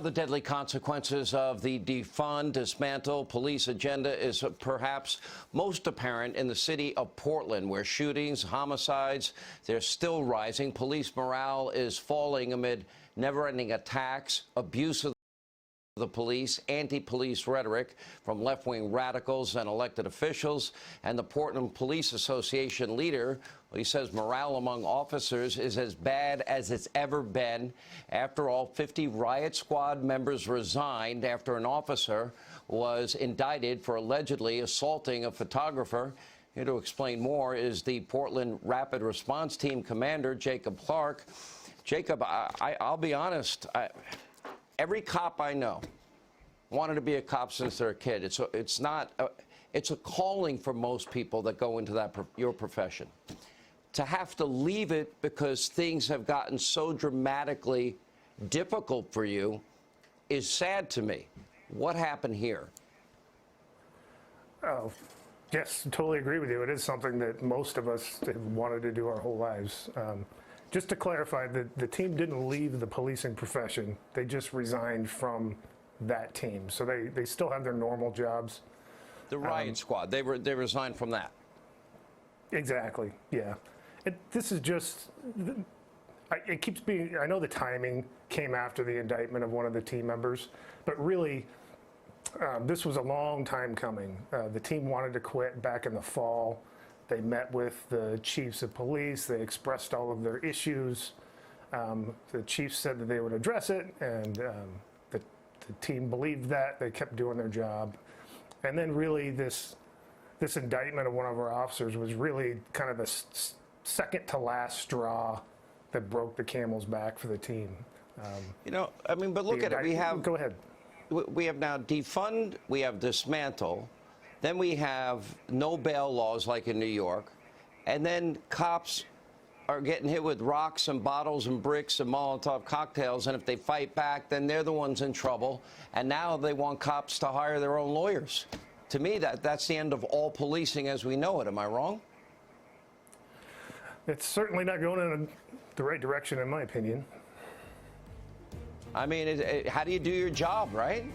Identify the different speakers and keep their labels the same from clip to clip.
Speaker 1: The deadly consequences of the defund, dismantle police agenda is perhaps most apparent in the city of Portland, where shootings, homicides, they're still rising. Police morale is falling amid never-ending attacks, abuse of the police, anti-police rhetoric from left-wing radicals and elected officials. And the Portland Police Association leader, he says morale among officers is as bad as it's ever been. After all, 50 riot squad members resigned after an officer was indicted for allegedly assaulting a photographer. Here to explain more is the Portland Rapid Response Team commander, Jacob Clark. Jacob, I'll be honest. Every cop I know wanted to be a cop since they're a kid. It's a calling for most people that go into your profession. To have to leave it because things have gotten so dramatically difficult for you is sad to me. What happened here?
Speaker 2: Oh, yes, totally agree with you. It is something that most of us have wanted to do our whole lives. Just to clarify, the team didn't leave the policing profession. They just resigned from that team. So they still have their normal jobs.
Speaker 1: The riot squad, they resigned from that.
Speaker 2: Exactly, yeah. This is just, it keeps being, I know the timing came after the indictment of one of the team members, but really, this was a long time coming. The team wanted to quit back in the fall. They met with the chiefs of police. They expressed all of their issues. The chiefs said that they would address it, and the team believed that. They kept doing their job. And then really this indictment of one of our officers was really kind of the second to last straw that broke the camel's back for the team.
Speaker 1: But look at it. We have,
Speaker 2: go ahead.
Speaker 1: We have now defund, we have dismantle. Then we have no bail laws like in New York. And then cops are getting hit with rocks and bottles and bricks and Molotov cocktails. And if they fight back, then they're the ones in trouble. And now they want cops to hire their own lawyers. To me, that's the end of all policing as we know it. Am I wrong?
Speaker 2: It's certainly not going in the right direction, in my opinion.
Speaker 1: I mean, how do you do your job, right?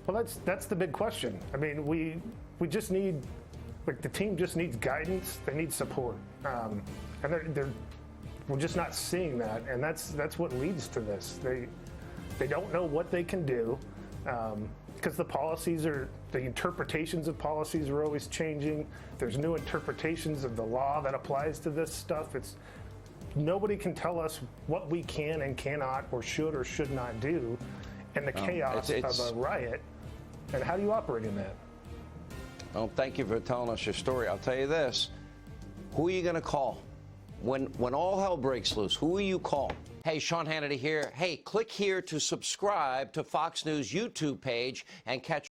Speaker 2: Well, that's the big question. I mean, we just need, like, the team just needs guidance. They need support, and we're just not seeing that, and that's what leads to this. They don't know what they can do because the interpretations of policies are always changing. There's new interpretations of the law that applies to this stuff. Nobody can tell us what we can and cannot or should not do in the chaos of a riot. And how do you operate in that?
Speaker 1: Well, thank you for telling us your story. I'll tell you this. Who are you going to call? When all hell breaks loose, who will you call? Hey, Sean Hannity here. Hey, click here to subscribe to Fox News YouTube page and catch